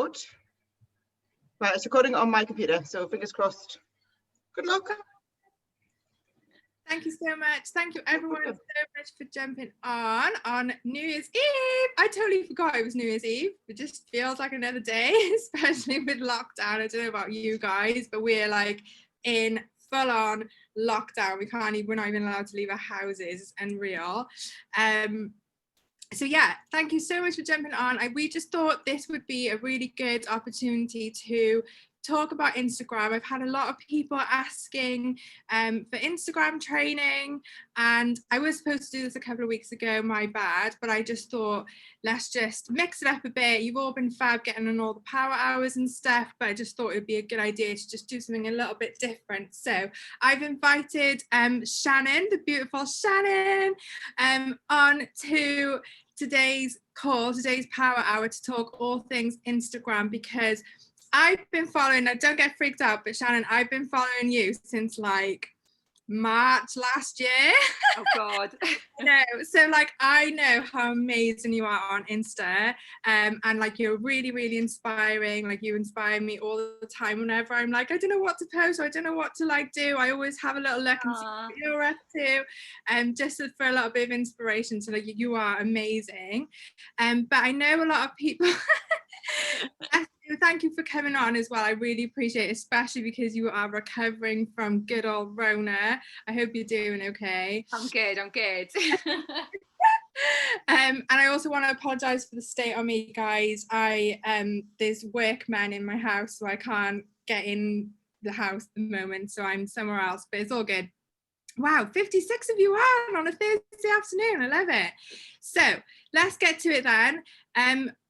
record. Right, it's recording on my computer, so fingers crossed. Good luck. Thank you so much. Thank you everyone so much for jumping on New Year's Eve. I totally forgot it was New Year's Eve. It just feels like another day, especially with lockdown. I don't know about you guys, but we're like in full on lockdown. We're not even allowed to leave our houses. It's unreal. So yeah, thank you so much for jumping on. We just thought this would be a really good opportunity to talk about Instagram. I've had a lot of people asking for Instagram training, and I was supposed to do this a couple of weeks ago, my bad, but I just thought, let's just mix it up a bit. You've all been fab getting on all the power hours and stuff, but I just thought it'd be a good idea to just do something a little bit different. So I've invited Shannon, the beautiful Shannon, on to today's call, today's power hour, to talk all things Instagram, because I've been following, now don't get freaked out, but Shannon, I've been following you since like March last year. Oh God. No, so like I know how amazing you are on Insta, and like you're really, really inspiring. Like you inspire me all the time. Whenever I'm like, I don't know what to post, or I don't know what to like do, I always have a little look and see what you're up to, just for a little bit of inspiration. So like you are amazing, but I know a lot of people. Thank you for coming on as well. I really appreciate it, especially because you are recovering from good old Rona. I hope you're doing okay. I'm good. And I also want to apologize for the state on me, guys. There's workmen in my house, so I can't get in the house at the moment, so I'm somewhere else, but it's all good. Wow, 56 of you on a Thursday afternoon. I love it. So let's get to it then.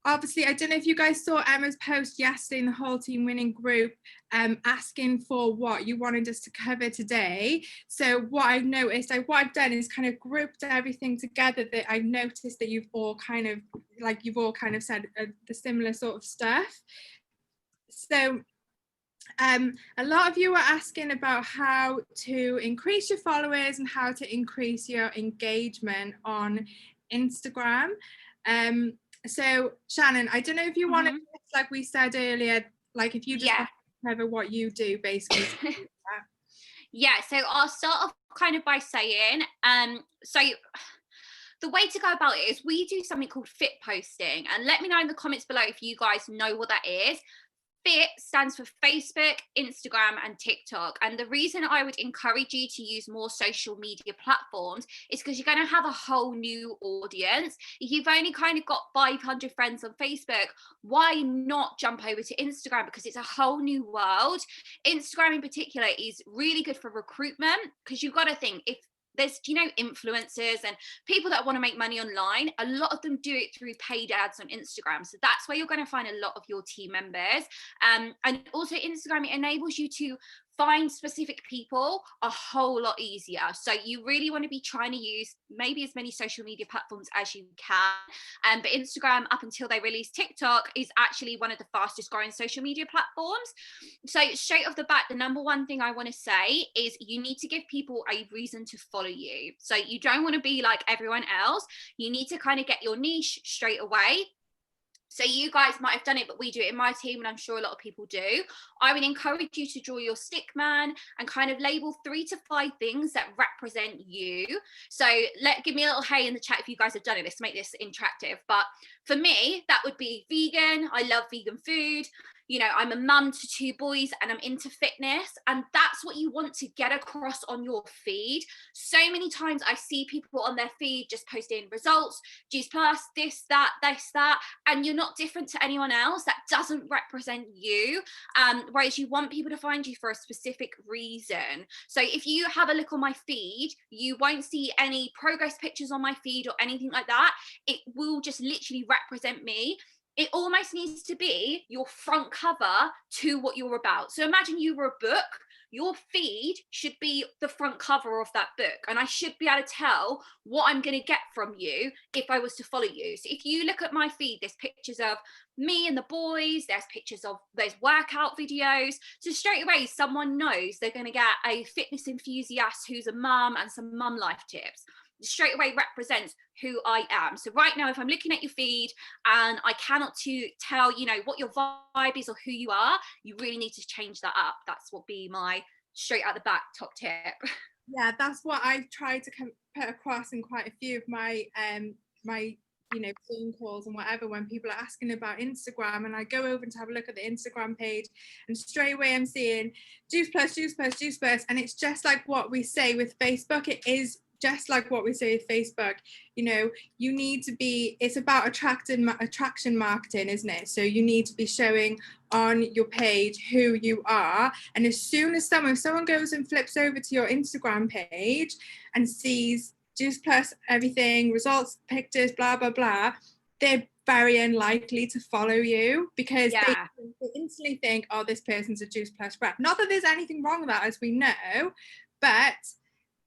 Obviously, I don't know if you guys saw Emma's post yesterday in the whole team winning group, asking for what you wanted us to cover today. So what I've noticed, what I've done is kind of grouped everything together that I've noticed that you've all kind of said the similar sort of stuff. So a lot of you are asking about how to increase your followers and how to increase your engagement on Instagram. So Shannon, I don't know if you want to, like we said earlier, like if you just cover what you do basically. Yeah, so I'll start off kind of by saying, so the way to go about it is we do something called fit posting, and let me know in the comments below if you guys know what that is. Fit stands for Facebook, Instagram, and TikTok. And the reason I would encourage you to use more social media platforms is because you're going to have a whole new audience. If you've only kind of got 500 friends on Facebook, why not jump over to Instagram? Because it's a whole new world. Instagram in particular is really good for recruitment, because you've got to think, if there's, influencers and people that want to make money online, a lot of them do it through paid ads on Instagram. So that's where you're going to find a lot of your team members. And also Instagram, it enables you to find specific people a whole lot easier. So you really want to be trying to use maybe as many social media platforms as you can. But Instagram, up until they released TikTok, is actually one of the fastest growing social media platforms. So straight off the bat, the number one thing I want to say is you need to give people a reason to follow you. So you don't want to be like everyone else. You need to kind of get your niche straight away. So you guys might have done it, but we do it in my team, and I'm sure a lot of people do. I would encourage you to draw your stick man and kind of label 3 to 5 things that represent you. So give me a little hey in the chat if you guys have done it. Let's make this interactive. But for me, that would be vegan. I love vegan food. I'm a mum to 2 boys and I'm into fitness, and that's what you want to get across on your feed. So many times I see people on their feed just posting results, Juice Plus, this, that, and you're not different to anyone else. That doesn't represent you. Whereas you want people to find you for a specific reason. So if you have a look on my feed, you won't see any progress pictures on my feed or anything like that. It will just literally represent me. It almost needs to be your front cover to what you're about. So imagine you were a book. Your feed should be the front cover of that book. And I should be able to tell what I'm going to get from you if I was to follow you. So if you look at my feed, there's pictures of me and the boys, there's workout videos. So straight away, someone knows they're going to get a fitness enthusiast who's a mum and some mum life tips. straight away represents who I am. So right now, if I'm looking at your feed and I cannot to tell, you know, what your vibe is or who you are, you really need to change that up. That's what be my straight out the back top tip. Yeah, that's what I've tried to put across in quite a few of my my you know, phone calls and whatever, when people are asking about Instagram, and I go over to have a look at the Instagram page, and straight away I'm seeing juice plus, juice plus, juice plus, and it's just like what we say with Facebook. It is just like what we say with Facebook. You know, you need to be, it's about attraction marketing, isn't it? So you need to be showing on your page who you are, and as soon as someone goes and flips over to your Instagram page and sees juice plus everything, results, pictures, blah blah blah, they're very unlikely to follow you, because they instantly think, oh, this person's a juice plus rep. Not that there's anything wrong with that, as we know, but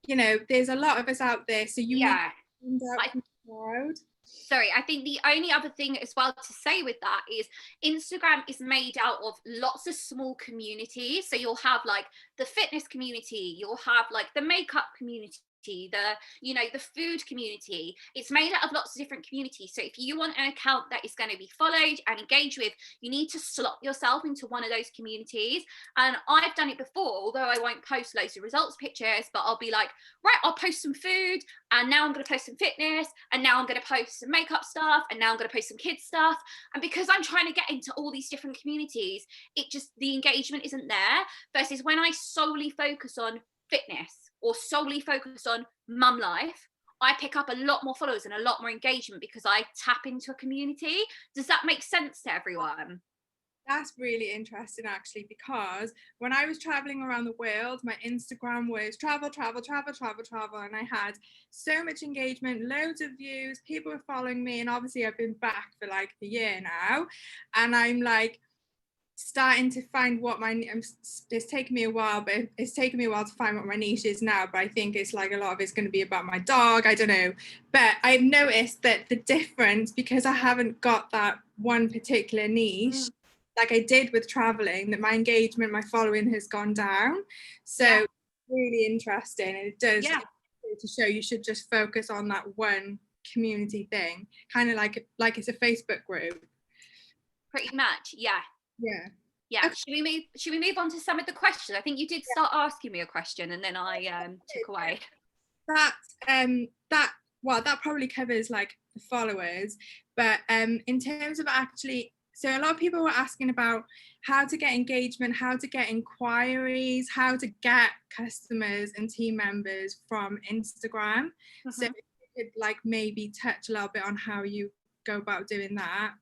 you know, there's a lot of us out there, so you need to stand out from the crowd. Sorry, I think the only other thing as well to say with that is Instagram is made out of lots of small communities. So you'll have like the fitness community, you'll have like the makeup community, the, you know, the food community. It's made out of lots of different communities. So if you want an account that is going to be followed and engaged with, you need to slot yourself into one of those communities. And I've done it before, although I won't post loads of results pictures, but I'll be like, right, I'll post some food, and now I'm going to post some fitness, and now I'm going to post some makeup stuff, and now I'm going to post some kids stuff. And because I'm trying to get into all these different communities, it just, the engagement isn't there. Versus when I solely focus on fitness or solely focus on mum life, I pick up a lot more followers and a lot more engagement because I tap into a community. Does that make sense to everyone? That's really interesting, actually, because when I was traveling around the world, my Instagram was travel, and I had so much engagement, loads of views, people were following me, and obviously I've been back for like a year now, and I'm like starting to find what it's taken me a while, but it's taken me a while to find what my niche is now. But I think it's like a lot of it's going to be about my dog, I don't know, but I've noticed that the difference, because I haven't got that one particular niche like I did with traveling, that my engagement, my following has gone down. So really interesting, and it does to show you should just focus on that one community thing, kind of like it's a Facebook group. Pretty much, yeah. Okay. Should we move on to some of the questions? I think you did start asking me a question, and then I took away. That probably covers like the followers, but in terms of actually, so a lot of people were asking about how to get engagement, how to get inquiries, how to get customers and team members from Instagram. So if you could like maybe touch a little bit on how you go about doing that.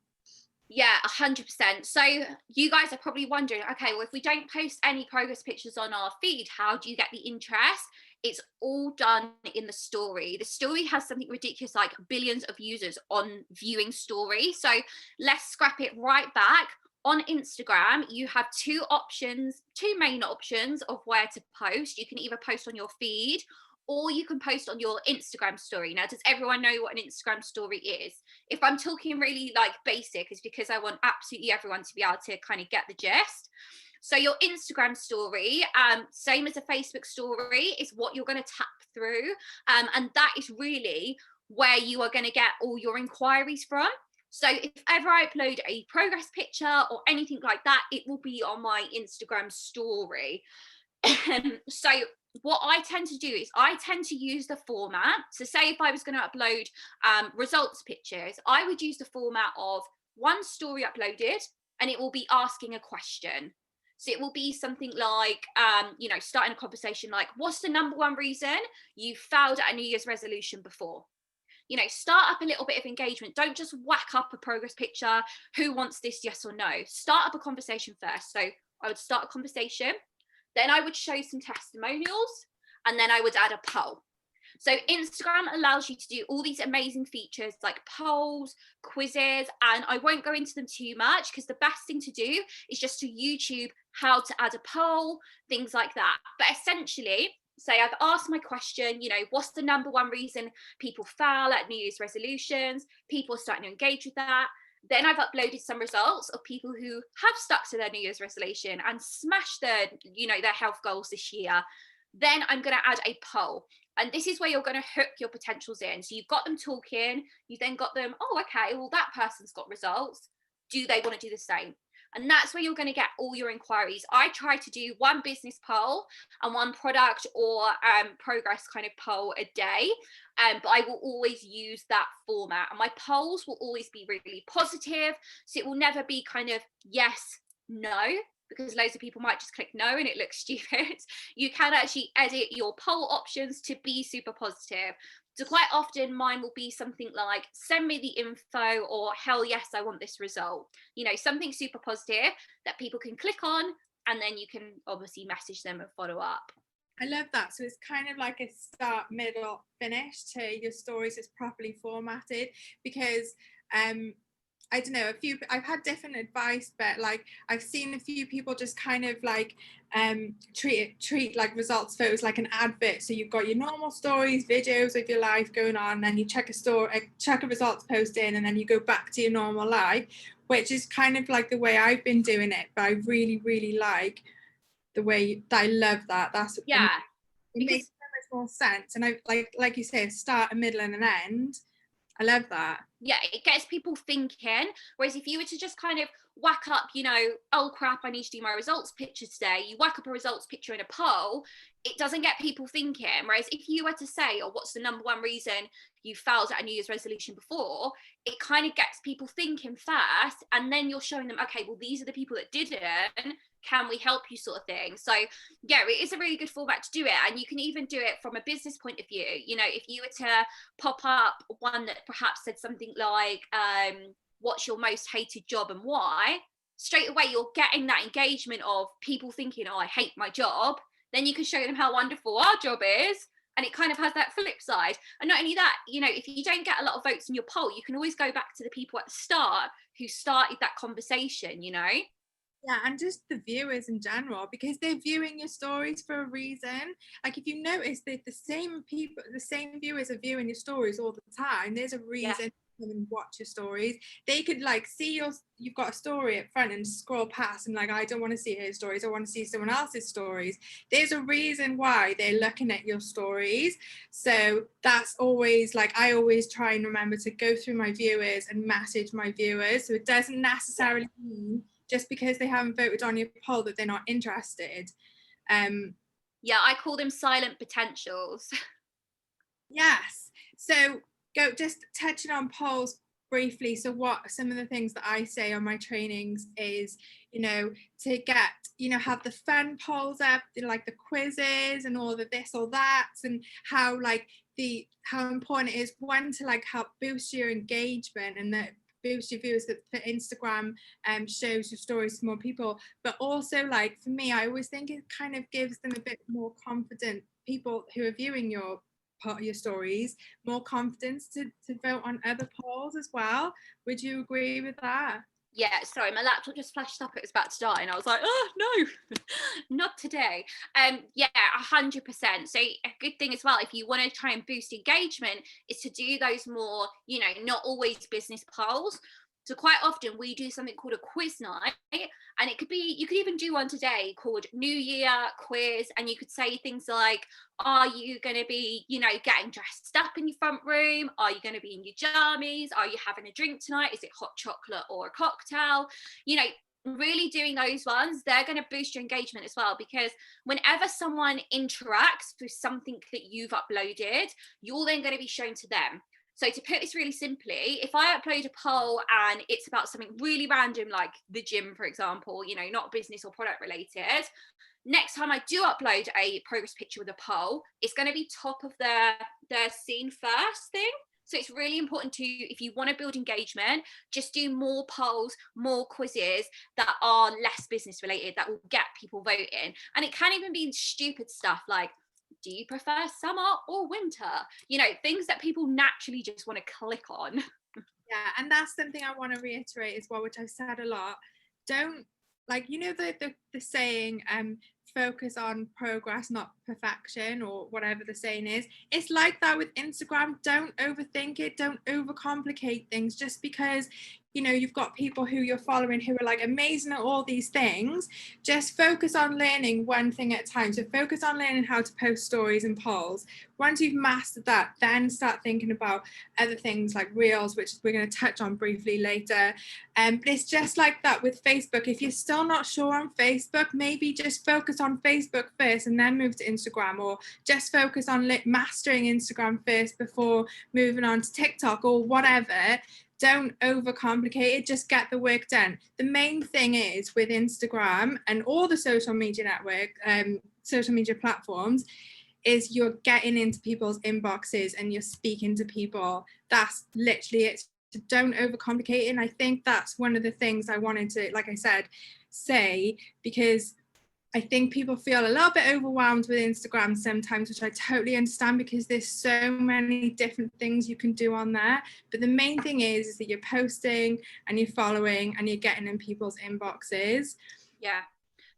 Yeah, 100%. So you guys are probably wondering, okay, well, if we don't post any progress pictures on our feed, how do you get the interest? It's all done in the story. The story has something ridiculous, like billions of users on viewing story. So let's scrap it right back. On Instagram, you have two main options of where to post. You can either post on your feed, or you can post on your Instagram story. Now, does everyone know what an Instagram story is? If I'm talking really like basic, it's because I want absolutely everyone to be able to kind of get the gist. So your Instagram story, same as a Facebook story, is what you're going to tap through. And that is really where you are going to get all your inquiries from. So if ever I upload a progress picture or anything like that, it will be on my Instagram story. So what I tend to do is I tend to use the format. So say if I was going to upload results pictures, I would use the format of one story uploaded, and it will be asking a question. So it will be something like, starting a conversation like, what's the number one reason you failed at a New Year's resolution before? Start up a little bit of engagement. Don't just whack up a progress picture. Who wants this? Yes or no? Start up a conversation first. So I would start a conversation. Then I would show some testimonials, and then I would add a poll. So Instagram allows you to do all these amazing features like polls, quizzes, and I won't go into them too much because the best thing to do is just to YouTube how to add a poll, things like that. But essentially, say I've asked my question, what's the number one reason people fail at New Year's resolutions? People are starting to engage with that. Then I've uploaded some results of people who have stuck to their New Year's resolution and smashed their health goals this year. Then I'm going to add a poll. And this is where you're going to hook your potentials in. So you've got them talking, you then got them, oh, okay, well, that person's got results. Do they want to do the same? And that's where you're going to get all your inquiries. I try to do one business poll and one product or progress kind of poll a day. But I will always use that format. And my polls will always be really positive. So it will never be kind of yes, no, because loads of people might just click no and it looks stupid. You can actually edit your poll options to be super positive. So quite often mine will be something like, send me the info, or hell yes, I want this result. You know, something super positive that people can click on, and then you can obviously message them and follow up. I love that. So it's kind of like a start, middle, finish to your stories. It's properly formatted, because I don't know, I've had different advice, but like I've seen a few people just kind of like treat like results photos like an advert. So you've got your normal stories, videos of your life going on, and then you check a results post in, and then you go back to your normal life, which is kind of like the way I've been doing it. But I really, really like the way that I love that. That's, yeah, it makes so much more sense. And I like you say, a start, a middle, and an end. I love that. Yeah, it gets people thinking. Whereas if you were to just kind of whack up, you know, oh crap, I need to do my results picture today, you whack up a results picture in a poll, it doesn't get people thinking. Whereas if you were to say, oh, what's the number one reason you failed at a New Year's resolution before, it kind of gets people thinking first, and then you're showing them, okay, well, these are the people that didn't, can we help you, sort of thing. So yeah, it is a really good format to do it. And you can even do it from a business point of view. You know, if you were to pop up one that perhaps said something like, what's your most hated job and why, straight away you're getting that engagement of people thinking, oh, I hate my job. Then you can show them how wonderful our job is, and it kind of has that flip side. And not only that, you know, if you don't get a lot of votes in your poll, you can always go back to the people at the start who started that conversation, you know. Yeah, and just the viewers in general, because they're viewing your stories for a reason. Like if you notice that the same people, the same viewers are viewing your stories all the time, there's a reason to come and watch your stories. They could like see you've got a story up front and scroll past and like, I don't want to see his stories, I want to see someone else's stories. There's a reason why they're looking at your stories. So that's always like, I always try and remember to go through my viewers and message my viewers. So it doesn't necessarily mean just because they haven't voted on your poll that they're not interested. Yeah, I call them silent potentials. Yes. So just touching on polls briefly. So what some of the things that I say on my trainings is, you know, to get, you know, have the fun polls up, you know, like the quizzes and all the this or that, and how important it is, one, to like help boost your engagement and that boost your viewers, that for Instagram shows your stories to more people, but also like for me, I always think it kind of gives them a bit more confident, people who are viewing your stories, more confidence to vote on other polls as well. Would you agree with that? Yeah, sorry, my laptop just flashed up, it was about to die, and I was like, oh no, not today. Yeah, 100%. So a good thing as well, if you want to try and boost engagement, is to do those more, you know, not always business polls. So quite often we do something called a quiz night, and it could be, you could even do one today called New Year quiz, and you could say things like, are you going to be, you know, getting dressed up in your front room? Are you going to be in your jammies? Are you having a drink tonight? Is it hot chocolate or a cocktail? You know, really doing those ones, they're going to boost your engagement as well, because whenever someone interacts with something that you've uploaded, you're then going to be shown to them. So to put this really simply, if I upload a poll and it's about something really random, like the gym, for example, you know, not business or product related, next time I do upload a progress picture with a poll, it's going to be top of their scene first thing. So it's really important to, if you want to build engagement, just do more polls, more quizzes that are less business related, that will get people voting. And it can even be stupid stuff like, do you prefer summer or winter? You know, things that people naturally just want to click on. Yeah, and that's something I want to reiterate as well, which I've said a lot. Don't, like, you know, the saying, focus on progress, not perfection, or whatever the saying is. It's like that with Instagram. Don't overthink it. Don't overcomplicate things. Just because you know, you've got people who you're following who are like amazing at all these things. Just focus on learning one thing at a time. So focus on learning how to post stories and polls. Once you've mastered that, then start thinking about other things like reels, which we're going to touch on briefly later. But it's just like that with Facebook. If you're still not sure on Facebook, maybe just focus on Facebook first and then move to Instagram, or just focus on mastering Instagram first before moving on to TikTok or whatever. Don't overcomplicate it, just get the work done. The main thing is with Instagram and all the social media network, social media platforms, is you're getting into people's inboxes and you're speaking to people. That's literally it. Don't overcomplicate it. And I think that's one of the things I wanted to, like I said, say, because I think people feel a little bit overwhelmed with Instagram sometimes, which I totally understand, because there's so many different things you can do on there. But the main thing is that you're posting and you're following and you're getting in people's inboxes. Yeah.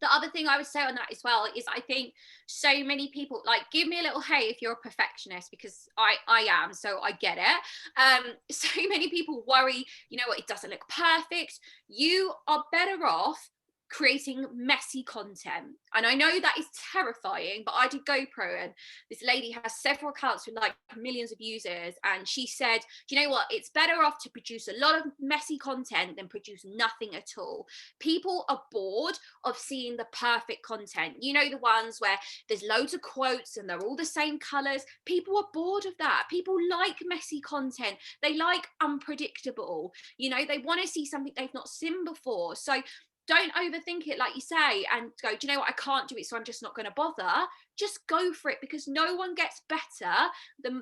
The other thing I would say on that as well is I think so many people, like, give me a little hey if you're a perfectionist, because I am, so I get it. So many people worry, you know what, it doesn't look perfect. You are better off creating messy content. And I know that is terrifying, but I did GoPro, and this lady has several accounts with like millions of users, and she said, do you know what, it's better off to produce a lot of messy content than produce nothing at all. People are bored of seeing the perfect content, you know, the ones where there's loads of quotes and they're all the same colors. People are bored of that. People like messy content. They like unpredictable, you know, they want to see something they've not seen before. So don't overthink it, like you say, and go, do you know what, I can't do it, so I'm just not going to bother. Just go for it, because no one gets better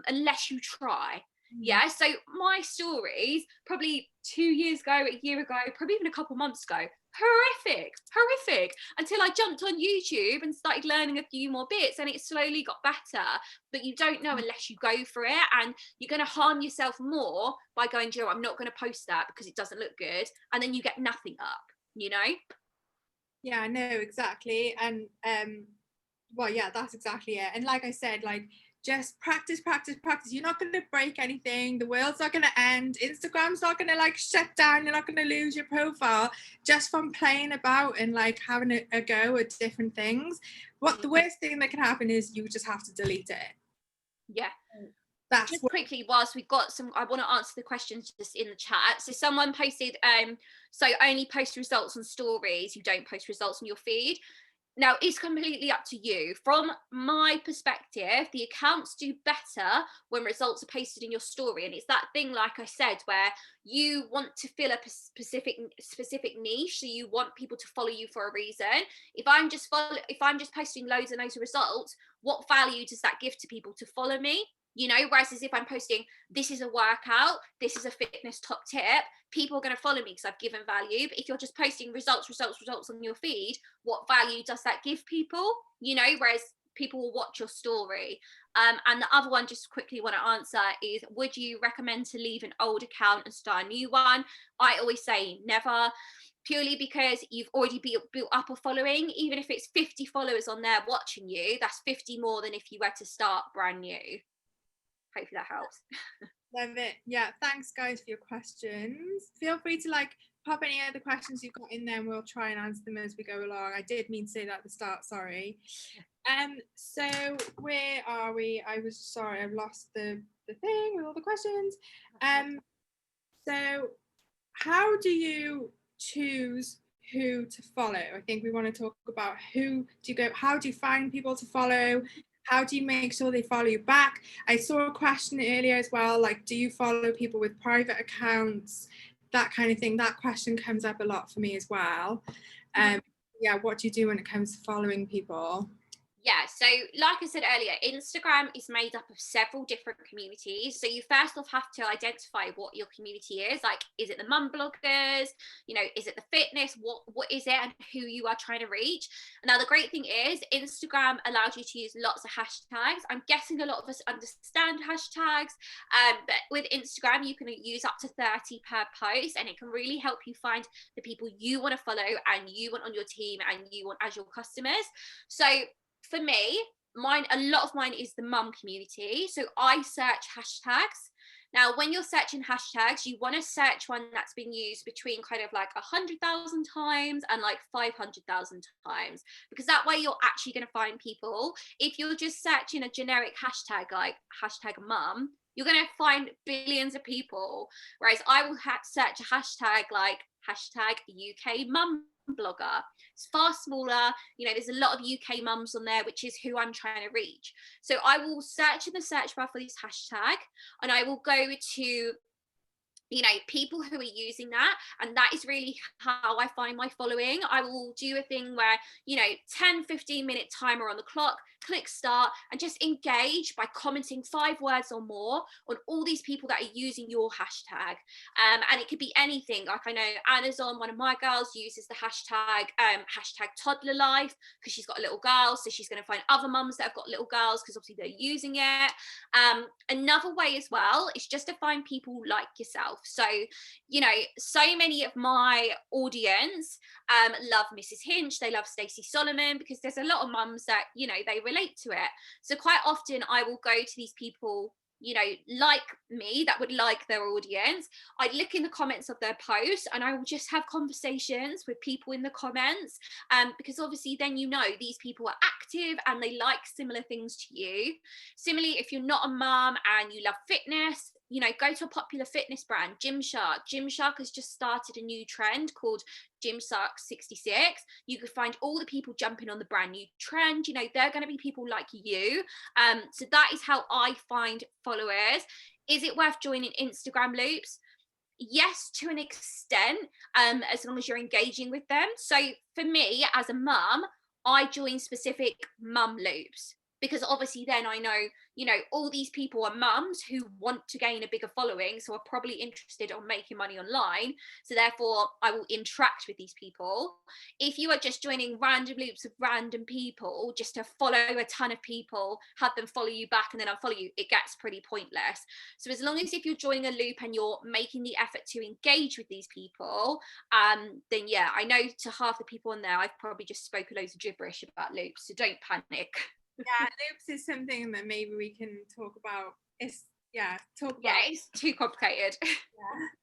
unless you try. Yeah, so my stories probably 2 years ago, a year ago, probably even a couple months ago, horrific, until I jumped on YouTube and started learning a few more bits, and it slowly got better. But you don't know unless you go for it, and you're going to harm yourself more by going, Joe, I'm not going to post that because it doesn't look good, and then you get nothing up, you know? Yeah, no, exactly. And well, yeah, that's exactly it. And like I said, like, just practice. You're not going to break anything. The world's not going to end. Instagram's not going to like shut down. You're not going to lose your profile just from playing about and like having a go at different things. What the worst thing that can happen is you just have to delete it. Yeah. That's just quickly, whilst we've got some, I want to answer the questions just in the chat. So someone posted, so only post results on stories, you don't post results on your feed. Now, it's completely up to you. From my perspective, the accounts do better when results are posted in your story. And it's that thing, like I said, where you want to fill a specific niche. So you want people to follow you for a reason. If I'm just posting loads and loads of results, what value does that give to people to follow me? You know, whereas as if I'm posting, this is a workout, this is a fitness top tip, people are going to follow me because I've given value. But if you're just posting results on your feed, what value does that give people? You know, whereas people will watch your story. And the other one, just quickly want to answer, is would you recommend to leave an old account and start a new one? I always say never, purely because you've already built up a following. Even if it's 50 followers on there watching you, that's 50 more than if you were to start brand new. Hopefully that helps. Love it. Yeah, thanks guys for your questions. Feel free to like pop any other questions you've got in there and we'll try and answer them as we go along. I did mean to say that at the start, sorry. So where are we? I was sorry, I've lost the thing with all the questions. So how do you choose who to follow? I think we want to talk about how do you find people to follow? How do you make sure they follow you back? I saw a question earlier as well, like, do you follow people with private accounts? That kind of thing. That question comes up a lot for me as well. Yeah, what do you do when it comes to following people? Yeah, so like I said earlier, Instagram is made up of several different communities. So you first off have to identify what your community is. Like, is it the mum bloggers? You know, is it the fitness? What is it, and who you are trying to reach? Now, the great thing is Instagram allows you to use lots of hashtags. I'm guessing a lot of us understand hashtags, but with Instagram, you can use up to 30 per post, and it can really help you find the people you want to follow and you want on your team and you want as your customers. So for me, a lot of mine is the mum community. So I search hashtags. Now, when you're searching hashtags, you want to search one that's been used between kind of like 100,000 times and like 500,000 times, because that way you're actually going to find people. If you're just searching a generic hashtag like hashtag mum, you're going to find billions of people. Whereas I will search a hashtag like hashtag UK mum blogger. It's far smaller. You know, there's a lot of UK mums on there, which is who I'm trying to reach. So I will search in the search bar for this hashtag, and I will go to, you know, people who are using that, and that is really how I find my following. I will do a thing where, you know, 10-15 minute timer on the clock, click start, and just engage by commenting 5 words or more on all these people that are using your hashtag. And it could be anything. Like, I know Amazon, one of my girls, uses the hashtag toddler life, because she's got a little girl, so she's going to find other mums that have got little girls, because obviously they're using it. Another way as well is just to find people like yourself. So, you know, so many of my audience love Mrs. Hinch, they love Stacey Solomon, because there's a lot of mums that, you know, they relate to it. So quite often I will go to these people, you know, like me, that would like their audience. I'd look in the comments of their posts, and I will just have conversations with people in the comments, because obviously then, you know, these people are active and they like similar things to you. Similarly, if you're not a mum and you love fitness, you know, go to a popular fitness brand, Gymshark. Gymshark has just started a new trend called Gymshark 66. You could find all the people jumping on the brand new trend. You know, they're going to be people like you. So that is how I find followers. Is it worth joining Instagram loops? Yes, to an extent, as long as you're engaging with them. So for me, as a mum, I join specific mum loops, because obviously then I know, you know, all these people are mums who want to gain a bigger following, so are probably interested on making money online. So therefore I will interact with these people. If you are just joining random loops of random people just to follow a ton of people, have them follow you back and then unfollow you, it gets pretty pointless. So as long as if you're joining a loop and you're making the effort to engage with these people, then yeah, I know to half the people on there I've probably just spoken loads of gibberish about loops, so don't panic. Yeah, loops is something that maybe we can talk about. It's it's too complicated.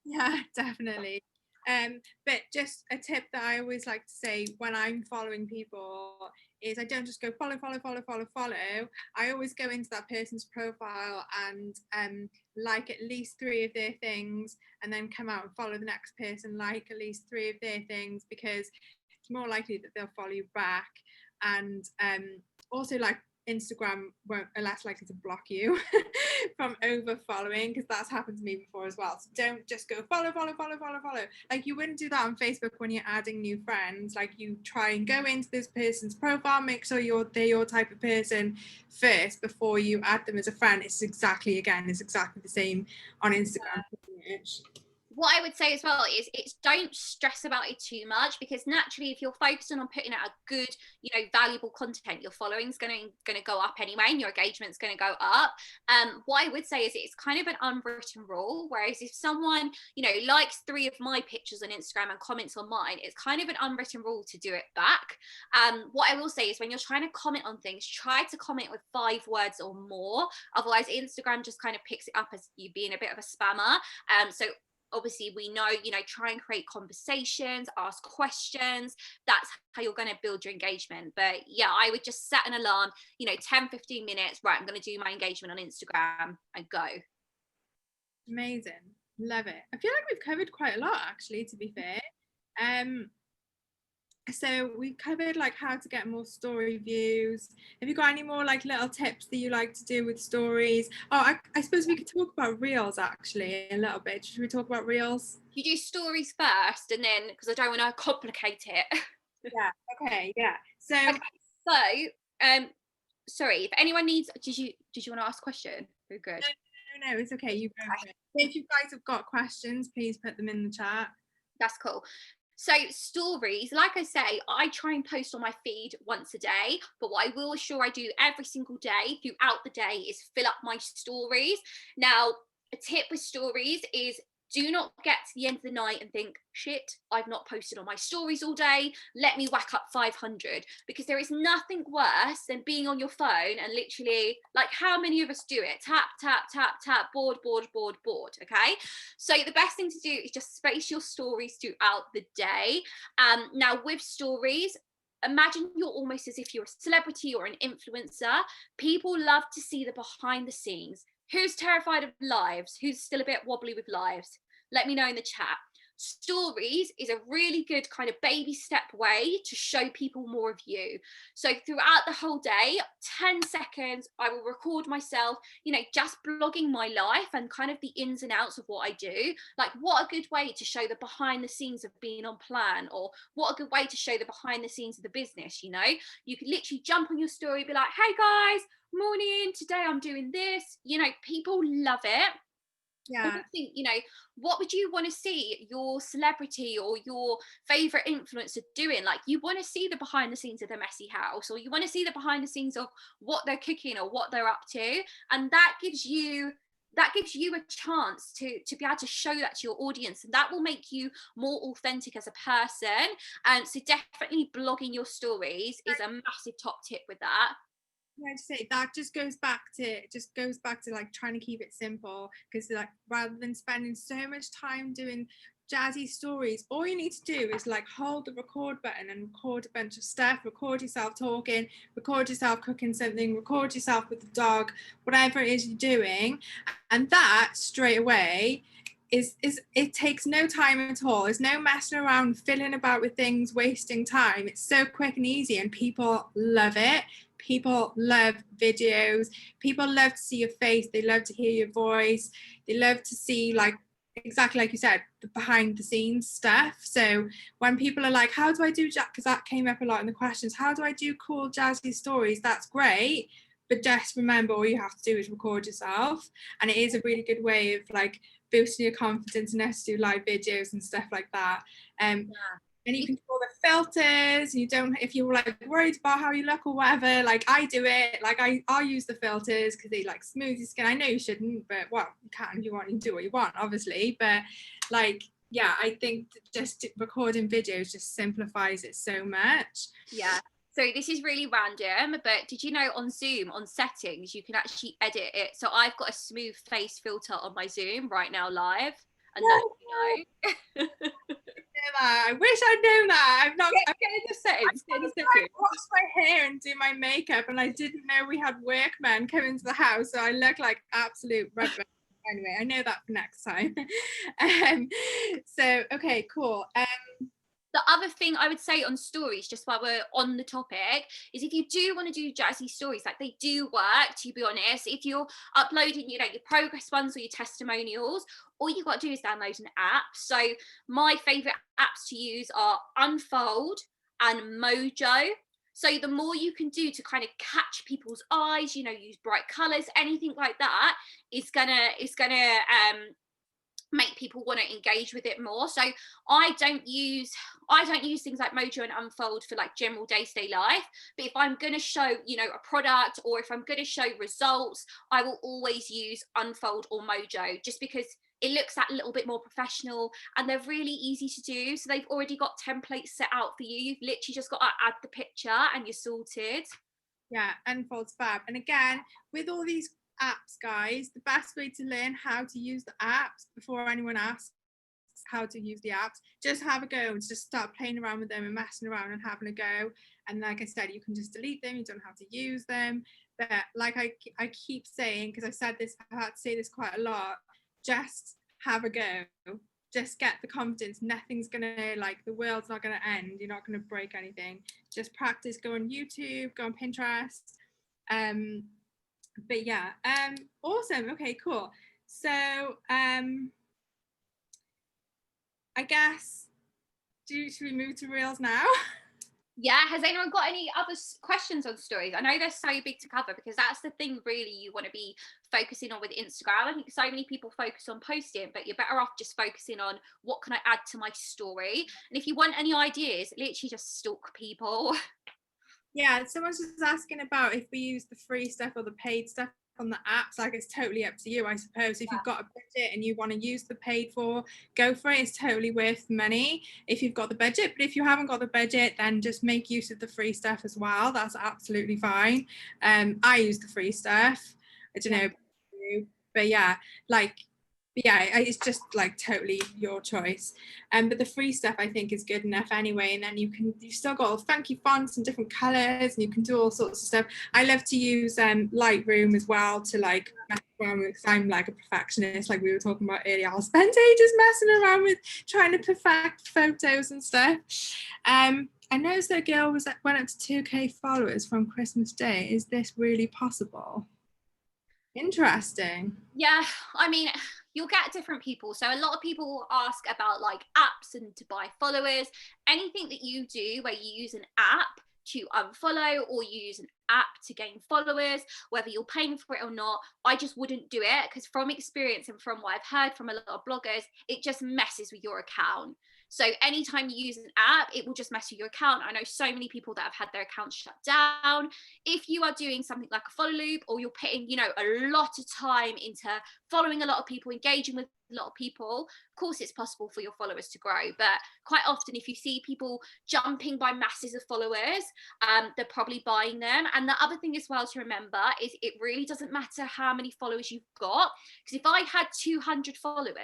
yeah, definitely. But just a tip that I always like to say when I'm following people is I don't just go follow. I always go into that person's profile and like at least 3 of their things, and then come out and follow the next person, like at least 3 of their things, because it's more likely that they'll follow you back. And also, like, Instagram are less likely to block you from over following, because that's happened to me before as well. So don't just go follow. Like, you wouldn't do that on Facebook when you're adding new friends. Like, you try and go into this person's profile, make sure they're your type of person first before you add them as a friend. It's exactly the same on Instagram. What I would say as well is don't stress about it too much, because naturally if you're focusing on putting out a good, you know, valuable content, your following's going to go up anyway, and your engagement's going to go up. What I would say is it's kind of an unwritten rule, whereas if someone, you know, likes 3 of my pictures on Instagram and comments on mine, it's kind of an unwritten rule to do it back. What I will say is when you're trying to comment on things, try to comment with 5 words or more, otherwise Instagram just kind of picks it up as you being a bit of a spammer. So obviously we know, you know, try and create conversations, ask questions. That's how you're going to build your engagement. But yeah, I would just set an alarm, you know, 10-15 minutes, right, I'm going to do my engagement on Instagram, and go. Amazing, love it. I feel like we've covered quite a lot, actually, to be fair. So we covered like how to get more story views. Have you got any more like little tips that you like to do with stories? Oh, I suppose we could talk about reels actually a little bit. Should we talk about reels? You do stories first, and then, because I don't want to complicate it. Yeah. Okay. Yeah. So. Okay, so sorry, if anyone needs, did you want to ask a question? We're good. No, it's okay. You go. Okay. If you guys have got questions, please put them in the chat. That's cool. So stories, like I say, I try and post on my feed once a day, but what I will assure I do every single day throughout the day is fill up my stories. Now, a tip with stories is Do not get to the end of the night and think, shit, I've not posted on my stories all day, let me whack up 500, because there is nothing worse than being on your phone and literally, like, how many of us do it? Tap, tap, tap, tap, bored, okay? So the best thing to do is just space your stories throughout the day. Now with stories, imagine you're almost as if you're a celebrity or an influencer. People love to see the behind the scenes. Who's terrified of lives? Who's still a bit wobbly with lives? Let me know in the chat. Stories is a really good kind of baby step way to show people more of you. So throughout the whole day, 10 seconds, I will record myself, you know, just blogging my life and kind of the ins and outs of what I do. Like, what a good way to show the behind the scenes of being on plan, or what a good way to show the behind the scenes of the business. You know, you could literally jump on your story, be like, hey guys, morning, today I'm doing this. You know, people love it. Yeah. Think, you know, what would you want to see your celebrity or your favorite influencer doing? Like, you want to see the behind the scenes of the messy house, or you want to see the behind the scenes of what they're cooking or what they're up to, and that gives you a chance to be able to show that to your audience, and that will make you more authentic as a person. And so definitely blogging your stories is a massive top tip with that. Yeah, I'd say that just goes back to like trying to keep it simple, because like rather than spending so much time doing jazzy stories, all you need to do is like hold the record button and record a bunch of stuff. Record yourself talking, record yourself cooking something, record yourself with the dog, whatever it is you're doing, and that straight away is it takes no time at all. There's no messing around, fiddling about with things, wasting time. It's so quick and easy, and people love it. People love videos. People love to see your face. They love to hear your voice. They love to see, like, exactly like you said, the behind the scenes stuff. So when people are like, how do I do, because that came up a lot in the questions, how do I do cool jazzy stories? That's great, but just remember, all you have to do is record yourself. And it is a really good way of like boosting your confidence and us to do live videos and stuff like that. And you can control the filters. You don't, if you're like worried about how you look or whatever, like I do it, like I'll use the filters because they like smooth your skin. I know you shouldn't, but well, you can if you want, you do what you want, obviously. But like, yeah, I think just recording videos just simplifies it so much. Yeah. So this is really random, but did you know on Zoom, on settings, you can actually edit it? So I've got a smooth face filter on my Zoom right now live. And that, you know. I wish I'd known that. I've not get in the settings. I wash my hair and do my makeup, and I didn't know we had workmen come into the house, so I look like absolute rubbish. Anyway, I know that for next time. So okay, cool. The other thing I would say on stories, just while we're on the topic, is if you do want to do jazzy stories, like they do work, to be honest. If you're uploading, you know, your progress ones or your testimonials, all you've got to do is download an app. So my favorite apps to use are Unfold and Mojo. So the more you can do to kind of catch people's eyes, you know, use bright colors, anything like that, is gonna make people want to engage with it more. So I don't use things like Mojo and Unfold for like general day-to-day life, but if I'm going to show, you know, a product, or if I'm going to show results, I will always use Unfold or Mojo, just because it looks that little bit more professional, and they're really easy to do. So they've already got templates set out for you. You've literally just got to add the picture and you're sorted. Yeah, Unfold's fab. And again, with all these apps, guys, the best way to learn how to use the apps before anyone asks how to use the apps, just have a go and just start playing around with them and messing around and having a go. And like I said, you can just delete them, you don't have to use them. But like I keep saying, because I've said this, I've had to say this quite a lot, just have a go. Just get the confidence. Nothing's gonna, like, the world's not gonna end, you're not gonna break anything. Just practice, go on YouTube, go on Pinterest. But yeah, awesome. Okay, cool. So I guess should we move to reels now? Yeah, has anyone got any other questions on stories? I know they're so big to cover, because that's the thing really you want to be focusing on with Instagram. I think so many people focus on posting, but you're better off just focusing on what can I add to my story. And if you want any ideas, literally just stalk people. Yeah, someone's just asking about if we use the free stuff or the paid stuff on the apps. Like, it's totally up to you, I suppose. If you've got a budget and you want to use the paid for, go for it. It's totally worth the money if you've got the budget. But if you haven't got the budget, then just make use of the free stuff as well. That's absolutely fine. I use the free stuff. I don't know about you, but yeah, like, yeah, it's just like totally your choice. But the free stuff I think is good enough anyway. And then you've still got all funky fonts and different colors, and you can do all sorts of stuff. I love to use Lightroom as well to like mess around with, because I'm like a perfectionist, like we were talking about earlier. I'll spend ages messing around with trying to perfect photos and stuff. I noticed that girl went up to 2K followers from Christmas Day. Is this really possible? Interesting. Yeah, I mean, you'll get different people. So a lot of people will ask about like apps and to buy followers. Anything that you do where you use an app to unfollow or you use an app to gain followers, whether you're paying for it or not, I just wouldn't do it, because from experience and from what I've heard from a lot of bloggers, it just messes with your account. So anytime you use an app, it will just mess with your account. I know so many people that have had their accounts shut down. If you are doing something like a follow loop, or you're putting, you know, a lot of time into following a lot of people, engaging with a lot of people, of course it's possible for your followers to grow. But quite often, if you see people jumping by masses of followers, they're probably buying them. And the other thing as well to remember is it really doesn't matter how many followers you've got, because if I had 200 followers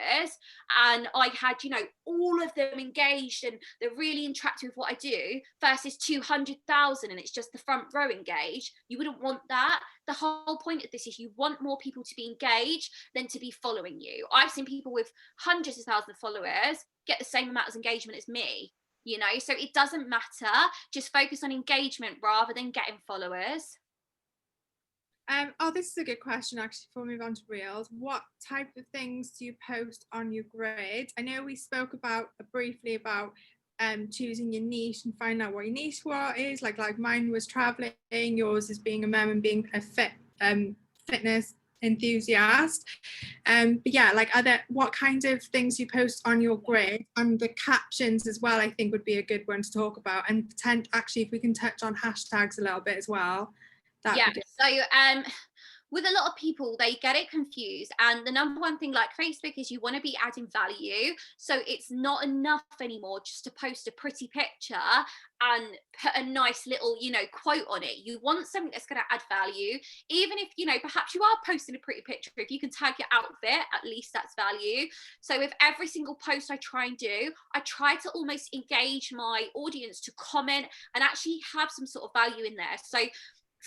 and I had, you know, all of them engaged and they're really interactive with what I do, versus 200,000 and it's just the front row engaged, you wouldn't want that. The whole point of this is you want more people to be engaged than to be following you. I've seen people with hundreds of thousands of followers get the same amount of engagement as me, you know, so it doesn't matter. Just focus on engagement rather than getting followers. Oh, this is a good question actually before we move on to Reels. What type of things do you post on your grid? I know we spoke about briefly about choosing your niche and finding out what your niche is. Like mine was traveling, yours is being a mum and being a fitness enthusiast. But yeah, like what kind of things you post on your grid, and the captions as well, I think would be a good one to talk about. And actually, if we can touch on hashtags a little bit as well. Yeah, so with a lot of people, they get it confused. And the number one thing, like Facebook, is you want to be adding value. So it's not enough anymore just to post a pretty picture and put a nice little, you know, quote on it. You want something that's going to add value. Even if, you know, perhaps you are posting a pretty picture, if you can tag your outfit, at least that's value. So with every single post I try and do, I try to almost engage my audience to comment and actually have some sort of value in there. So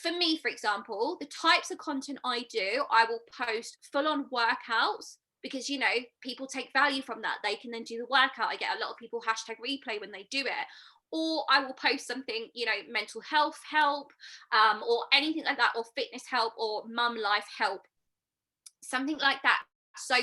for me, for example, the types of content I do, I will post full-on workouts, because, you know, people take value from that. They can then do the workout. I get a lot of people hashtag replay when they do it. Or I will post something, you know, mental health help, or anything like that, or fitness help, or mum life help, something like that. So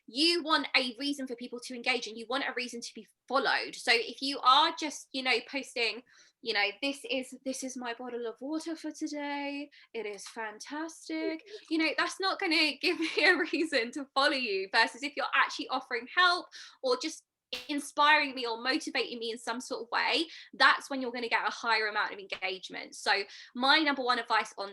you want a reason for people to engage, and you want a reason to be followed. So if you are just, you know, posting, you know, this is my bottle of water for today, it is fantastic, you know, that's not going to give me a reason to follow you. Versus if you're actually offering help or just inspiring me or motivating me in some sort of way, that's when you're going to get a higher amount of engagement. So my number one advice on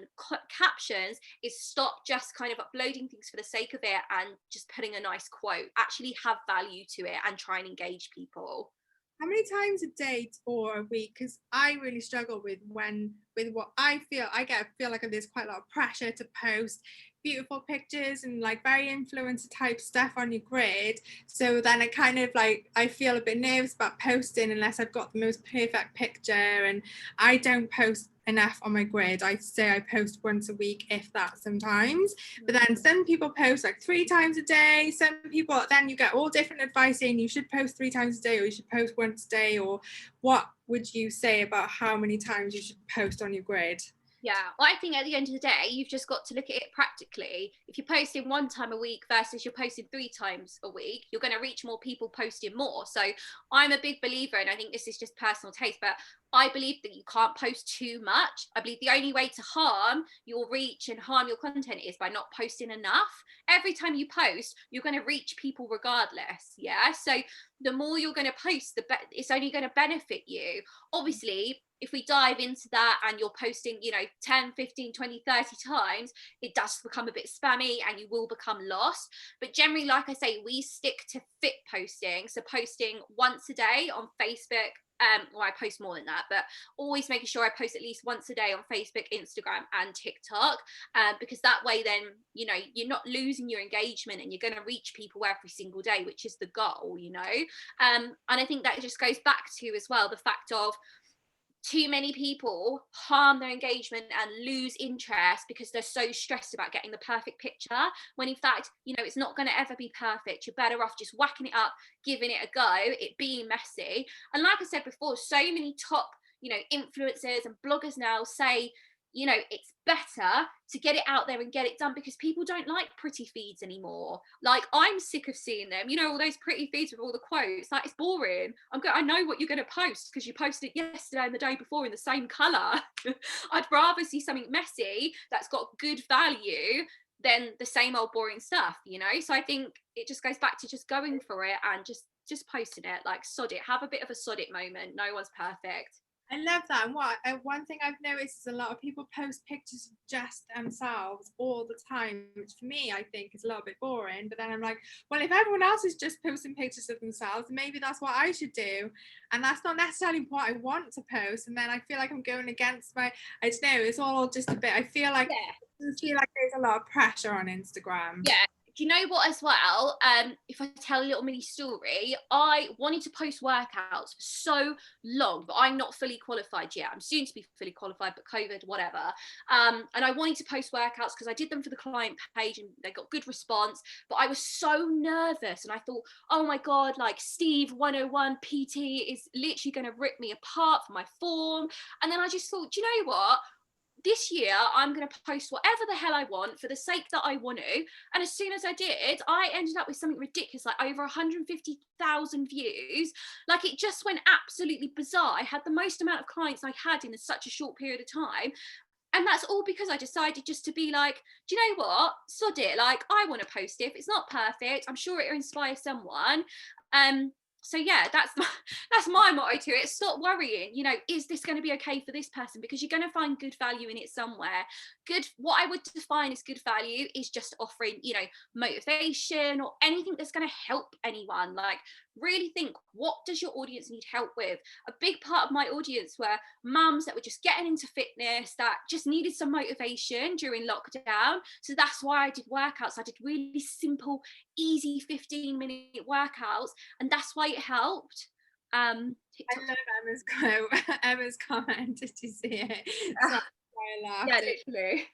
captions is stop just kind of uploading things for the sake of it and just putting a nice quote. Actually have value to it and try and engage people. How many times a day or a week? Because I really struggle with what I feel like there's quite a lot of pressure to post beautiful pictures and like very influencer type stuff on your grid. So then I feel a bit nervous about posting unless I've got the most perfect picture, and I don't post enough on my grid. I say I post once a week, if that, sometimes. But then some people post like 3 times a day. Some people, then you get all different advice saying you should post 3 times a day or you should post once a day. Or what would you say about how many times you should post on your grid? Yeah, well, I think at the end of the day, you've just got to look at it practically. If you're posting 1 time a week versus you're posting 3 times a week, you're going to reach more people posting more. So I'm a big believer, and I think this is just personal taste, but I believe that you can't post too much. I believe the only way to harm your reach and harm your content is by not posting enough. Every time you post, you're going to reach people regardless. Yeah. So the more you're going to post, the better. It's only going to benefit you. Obviously, if we dive into that and you're posting, you know, 10, 15, 20, 30 times, it does become a bit spammy and you will become lost. But generally, like I say, we stick to fit posting. So posting once a day on Facebook. Well, I post more than that, but always making sure I post at least once a day on Facebook, Instagram, and TikTok, because that way then, you know, you're not losing your engagement and you're going to reach people every single day, which is the goal, you know. And I think that just goes back to as well the fact of too many people harm their engagement and lose interest because they're so stressed about getting the perfect picture, when in fact, you know, it's not going to ever be perfect. You're better off just whacking it up, giving it a go, it being messy. And like I said before, so many top, you know, influencers and bloggers now say, you know, it's better to get it out there and get it done, because people don't like pretty feeds anymore. Like, I'm sick of seeing them, you know, all those pretty feeds with all the quotes. Like, it's boring. I know what you're going to post because you posted it yesterday and the day before in the same color. I'd rather see something messy that's got good value than the same old boring stuff, you know. So I think it just goes back to just going for it and just posting it, like, sod it, have a bit of a sod it moment. No one's perfect. I love that. And one thing I've noticed is a lot of people post pictures of just themselves all the time, which for me, I think is a little bit boring. But then I'm like, well, if everyone else is just posting pictures of themselves, maybe that's what I should do. And that's not necessarily what I want to post. And then I feel like I'm going against I don't know, it's all just a bit, I feel like there's a lot of pressure on Instagram. Yeah. Do you know what as well? If I tell a little mini story, I wanted to post workouts for so long, but I'm not fully qualified yet. I'm soon to be fully qualified, but COVID, whatever. And I wanted to post workouts because I did them for the client page and they got good response, but I was so nervous and I thought, oh my God, like Steve 101 PT is literally going to rip me apart for my form. And then I just thought, do you know what? This year I'm going to post whatever the hell I want for the sake that I want to. And as soon as I did, I ended up with something ridiculous, like over 150,000 views. Like, it just went absolutely bizarre. I had the most amount of clients I had in such a short period of time. And that's all because I decided just to be like, do you know what? Sod it. Like, I want to post it. If it's not perfect, I'm sure it'll inspire someone. So yeah, that's my motto to it. Stop worrying, you know, is this going to be okay for this person? Because you're going to find good value in it somewhere. What I would define as good value is just offering, you know, motivation or anything that's going to help anyone. Like, really think, what does your audience need help with? A big part of my audience were mums that were just getting into fitness, that just needed some motivation during lockdown. So that's why I did workouts. I did really simple, easy 15-minute workouts, and that's why it helped. I love Emma's quote. Emma's comment. Did you see it? Sorry, I laughed. Yeah, literally.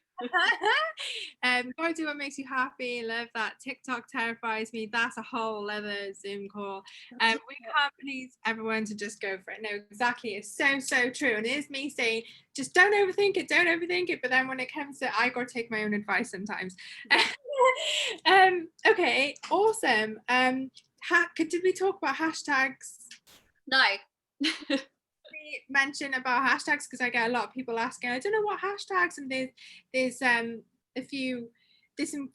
Go do what makes you happy. Love that. TikTok terrifies me. That's a whole other Zoom call. We can't please everyone to just go for it. No, exactly. It's so true. And it is me saying, just don't overthink it. But then when it comes to, I gotta take my own advice sometimes. Okay, awesome. Did we talk about hashtags? No. Mention about hashtags, because I get a lot of people asking, I don't know what hashtags, and there's some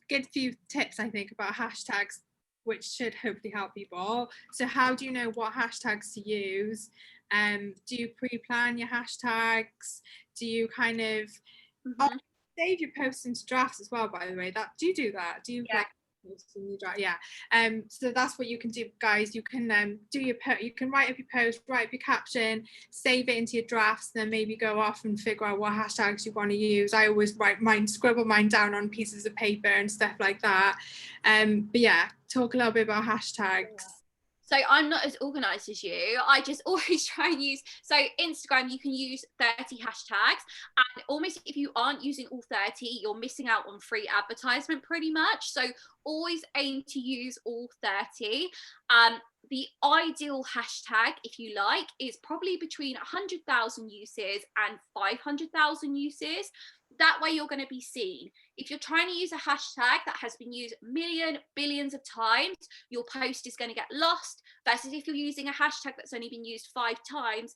good few tips I think about hashtags which should hopefully help people. So how do you know what hashtags to use? Do you pre-plan your hashtags? Do you kind of save your posts into drafts as well, by the way? Do you do that? Do you so that's what you can do, guys. You can you can write up your post, write up your caption, save it into your drafts, and then maybe go off and figure out what hashtags you want to use. I always scribble mine down on pieces of paper and stuff like that. But yeah, talk a little bit about hashtags. So I'm not as organized as you. I just always try and use, so Instagram, you can use 30 hashtags, and almost if you aren't using all 30, you're missing out on free advertisement pretty much. So always aim to use all 30. The ideal hashtag, if you like, is probably between 100,000 uses and 500,000 uses. That way you're going to be seen. If you're trying to use a hashtag that has been used billions of times, your post is going to get lost, versus if you're using a hashtag that's only been used 5 times,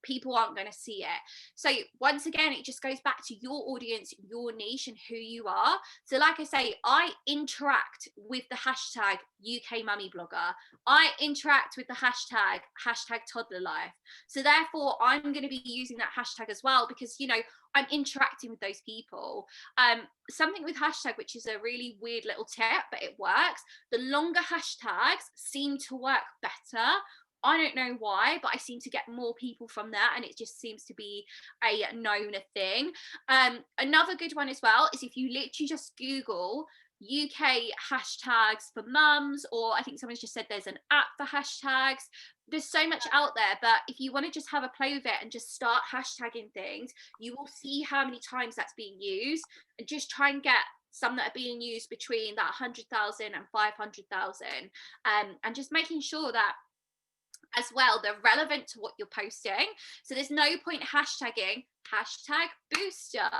people aren't going to see it. So once again, it just goes back to your audience, your niche, and who you are. So like I say, I interact with the hashtag UK Mummy Blogger. I interact with the hashtag toddler life. So therefore, I'm going to be using that hashtag as well, because, you know, I'm interacting with those people. Something with hashtag, which is a really weird little tip, but it works. The longer hashtags seem to work better. I don't know why, but I seem to get more people from there, and it just seems to be a known thing. Another good one as well is if you literally just Google UK hashtags for mums, or I think someone's just said there's an app for hashtags. There's so much out there, but if you want to just have a play with it and just start hashtagging things, you will see how many times that's being used, and just try and get some that are being used between that 100,000 and 500,000, and just making sure that as well they're relevant to what you're posting. So there's no point hashtagging hashtag booster,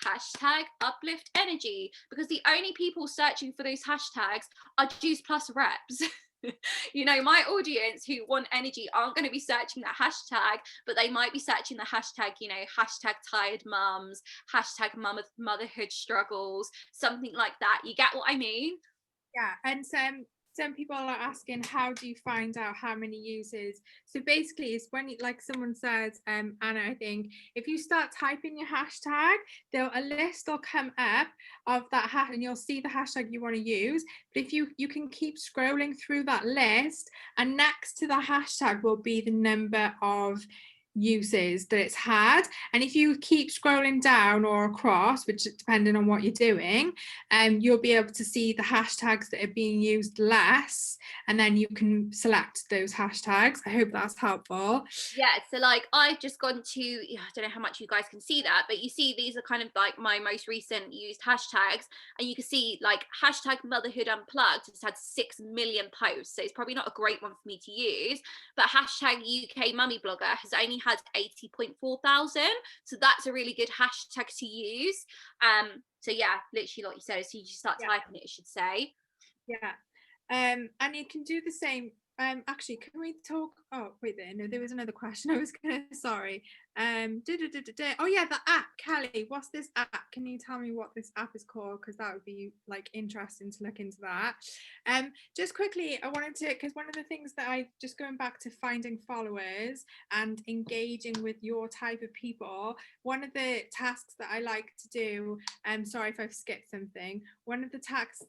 hashtag uplift energy, because the only people searching for those hashtags are Juice Plus reps. You know, my audience who want energy aren't going to be searching that hashtag, but they might be searching the hashtag, you know, hashtag tired mums, hashtag motherhood struggles, something like that. You get what I mean? Yeah, and some people are asking, how do you find out how many users? So basically it's when you, like someone says, Anna, I think if you start typing your hashtag, a list will come up of that hash, and you'll see the hashtag you want to use. But if you can keep scrolling through that list, and next to the hashtag will be the number of uses that it's had, and if you keep scrolling down or across, which depending on what you're doing, you'll be able to see the hashtags that are being used less, and then you can select those hashtags. I hope that's helpful. Yeah, so like I've just gone to, I don't know how much you guys can see that, but you see these are kind of like my most recent used hashtags, and you can see like hashtag motherhood unplugged has had 6 million posts, so it's probably not a great one for me to use, but hashtag UK Mummy Blogger has only had 80.4 thousand, so that's a really good hashtag to use. So yeah, literally like you said, so you just start typing it, I should say. Yeah, and you can do the same. Actually, can we talk? Oh wait, there was another question I was gonna, sorry. Oh yeah, the app. Kelly, what's this app? Can you tell me what this app is called? Because that would be like interesting to look into that. Just quickly, I wanted to, because one of the things that I, just going back to finding followers and engaging with your type of people, one of the tasks that I like to do, sorry if I've skipped something, one of the tasks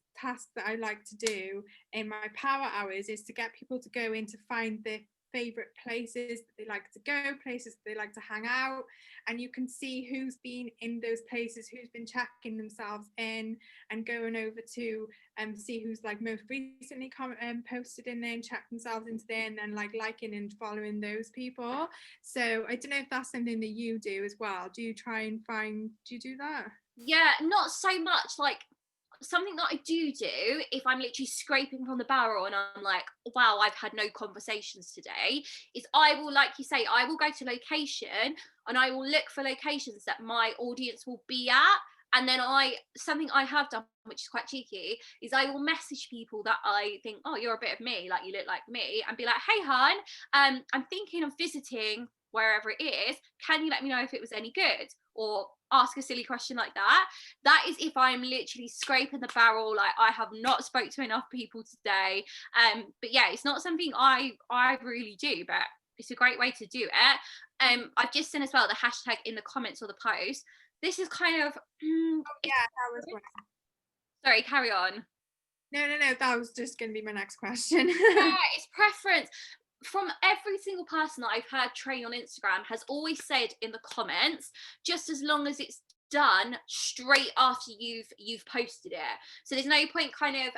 that I like to do in my power hours is to get people to go in to find the favorite places that they like to go, places they like to hang out, and you can see who's been in those places, who's been checking themselves in, and going over to see who's like most recently posted in there and checked themselves into there, and then like liking and following those people. So I don't know if that's something that you do as well. Do you try and find, do you do that? Yeah, not so much. Like something that I do if I'm literally scraping from the barrel and I'm like, wow, I've had no conversations today, is I will, like you say, I will go to location and I will look for locations that my audience will be at. And then something I have done, which is quite cheeky, is I will message people that I think, oh, you're a bit of me, like you look like me, and be like, hey, hon, I'm thinking of visiting wherever it is. Can you let me know if it was any good? Or ask a silly question like that. That is if I'm literally scraping the barrel, like I have not spoke to enough people today. But yeah, it's not something I really do, but it's a great way to do it. I've just seen as well the hashtag in the comments or the post. This is kind of Yeah, that was one. Sorry, carry on. No, that was just going to be my next question. Yeah, it's preference. From every single person that I've heard train on Instagram has always said in the comments, just as long as it's done straight after you've posted it. So there's no point kind of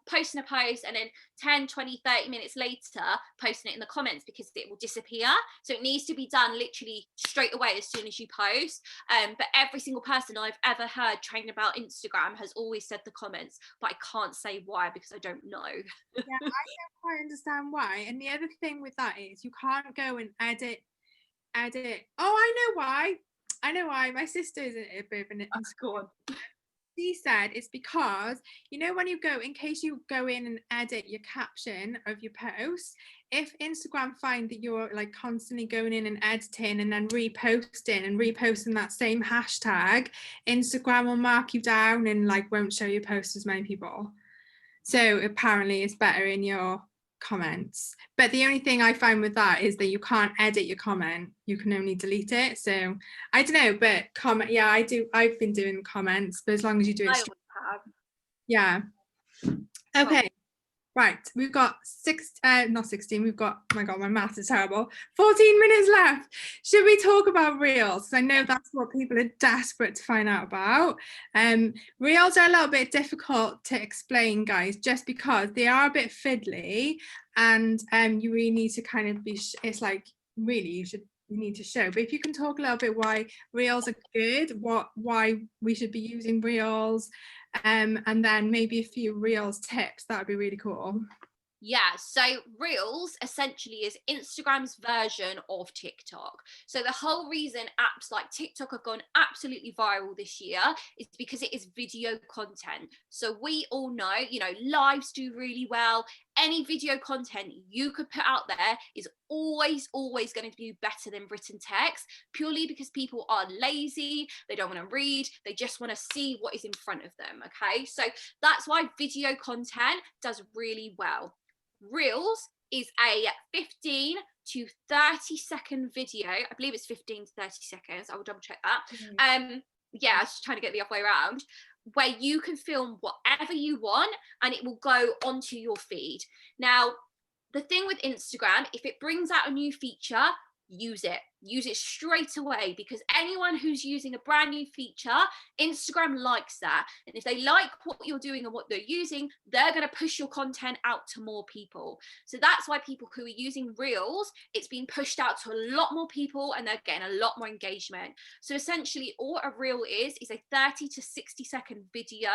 posting a post and then 10, 20, 30 minutes later posting it in the comments, because it will disappear. So it needs to be done literally straight away as soon as you post. But every single person I've ever heard train about Instagram has always said the comments, but I can't say why because I don't know. Yeah, I don't quite understand why. And the other thing with that is you can't go and edit. Oh, I know why. My sister is a bit of an Go on. she said it's because, you know, when you go, in case you go in and edit your caption of your post, if Instagram find that you're like constantly going in and editing and then reposting that same hashtag, Instagram will mark you down and like won't show your post as many people. So apparently it's better in your comments. But the only thing I find with that is that you can't edit your comment. You can only delete it. So I don't know, but comment, yeah, I do. I've been doing comments, but as long as you do it. I always have. Yeah. Okay. Right, we've got not 16, we've got, oh my God, my math is terrible, 14 minutes left. Should we talk about Reels? Because I know that's what people are desperate to find out about. Reels are a little bit difficult to explain, guys, just because they are a bit fiddly, and you really need to kind of be, it's like, really, you need to show. But if you can talk a little bit why Reels are good, why we should be using Reels, and then maybe a few Reels tips, that would be really cool. Yeah, so Reels essentially is Instagram's version of TikTok. So the whole reason apps like TikTok have gone absolutely viral this year is because it is video content. So we all know, you know, lives do really well. Any video content you could put out there is always going to be better than written text, purely because people are lazy, they don't want to read, they just want to see what is in front of them. Okay, so that's why video content does really well. Reels is a 15 to 30 second video. I believe it's 15 to 30 seconds. I will double check that. Yeah, I was trying to get the other way around, where you can film whatever you want and it will go onto your feed. Now, the thing with Instagram, if it brings out a new feature, use it straight away, because anyone who's using a brand new feature, Instagram likes that. And if they like what you're doing and what they're using, they're going to push your content out to more people. So that's why people who are using Reels, it's being pushed out to a lot more people and they're getting a lot more engagement. So essentially all a Reel is a 30 to 60 second video.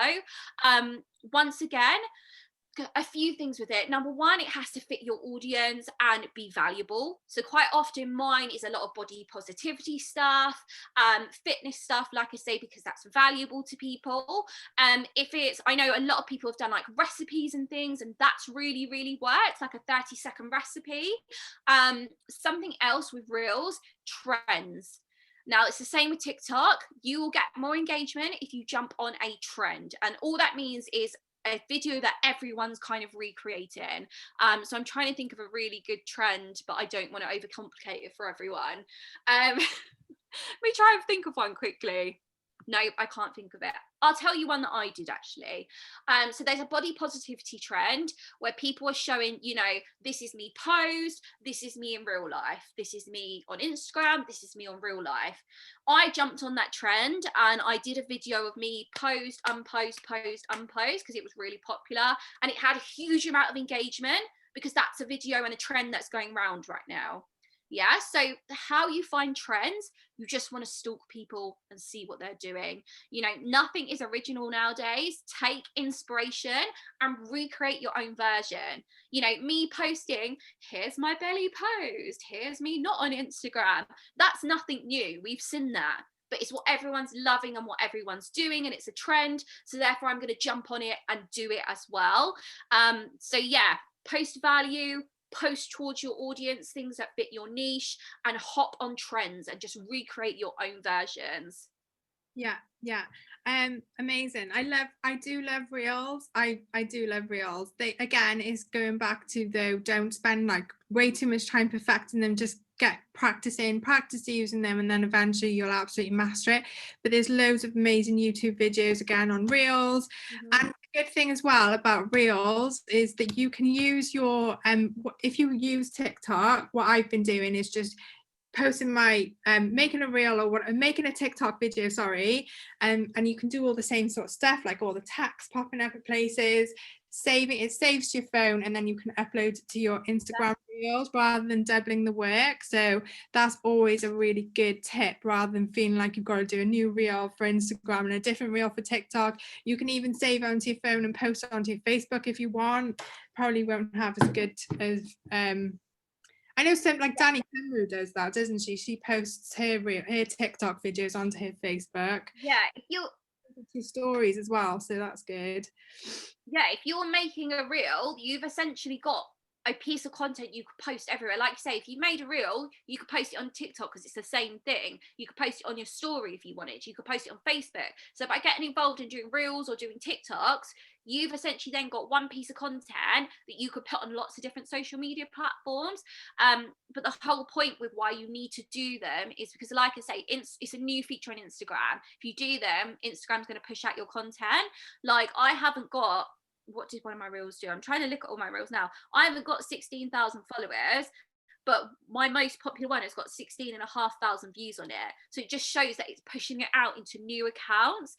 Once again, a few things with it. Number one, it has to fit your audience and be valuable. So quite often mine is a lot of body positivity stuff, fitness stuff, like I say, because that's valuable to people. If it's, I know a lot of people have done like recipes and things, and that's really worked, like a 30-second recipe. Something else with Reels, trends. Now, it's the same with TikTok. You will get more engagement if you jump on a trend. And all that means is a video that everyone's kind of recreating. So I'm trying to think of a really good trend, but I don't want to overcomplicate it for everyone. Let me try and think of one quickly. No, I can't think of it. I'll tell you one that I did actually. So there's a body positivity trend where people are showing, you know, this is me posed, this is me in real life, this is me on Instagram, this is me on real life. I jumped on that trend and I did a video of me posed, unposed, posed, unposed, because it was really popular and it had a huge amount of engagement because that's a video and a trend that's going around right now. Yeah, so how you find trends, you just want to stalk people and see what they're doing. You know, nothing is original nowadays. Take inspiration and recreate your own version. You know, me posting, here's my belly posed, here's me not on Instagram. That's nothing new. We've seen that. But it's what everyone's loving and what everyone's doing, and it's a trend. So therefore, I'm going to jump on it and do it as well. So yeah, post value, post towards your audience, things that fit your niche, and hop on trends and just recreate your own versions. Yeah, amazing. I do love Reels. I do love Reels. They, again, is going back to, though, don't spend like way too much time perfecting them. Just get practice using them, and then eventually you'll absolutely master it. But there's loads of amazing YouTube videos again on Reels. And the good thing as well about Reels is that you can use your if you use TikTok, what I've been doing is just posting my making a reel or making a TikTok video, sorry, and you can do all the same sort of stuff, like all the text popping up at places, it saves to your phone, and then you can upload it to your Instagram reels rather than doubling the work. So that's always a really good tip, rather than feeling like you've got to do a new reel for Instagram and a different reel for TikTok. You can even save it onto your phone and post it onto your Facebook if you want. Probably won't have as good as I know some, like Danny Penru does that, doesn't she? She posts her TikTok videos onto her Facebook. Yeah, if you're Your stories as well, so that's good. Yeah, if you're making a reel, you've essentially got a piece of content you could post everywhere. Like, say, if you made a reel, you could post it on TikTok because it's the same thing. You could post it on your story if you wanted. You could post it on Facebook. So by getting involved in doing reels or doing TikToks, you've essentially then got one piece of content that you could put on lots of different social media platforms. But the whole point with why you need to do them is because, like I say, it's a new feature on Instagram. If you do them, Instagram's going to push out your content. Like, I haven't got, what did one of my reels do? I'm trying to look at all my reels now. I haven't got 16,000 followers, but my most popular one has got 16,500 views on it. So it just shows that it's pushing it out into new accounts.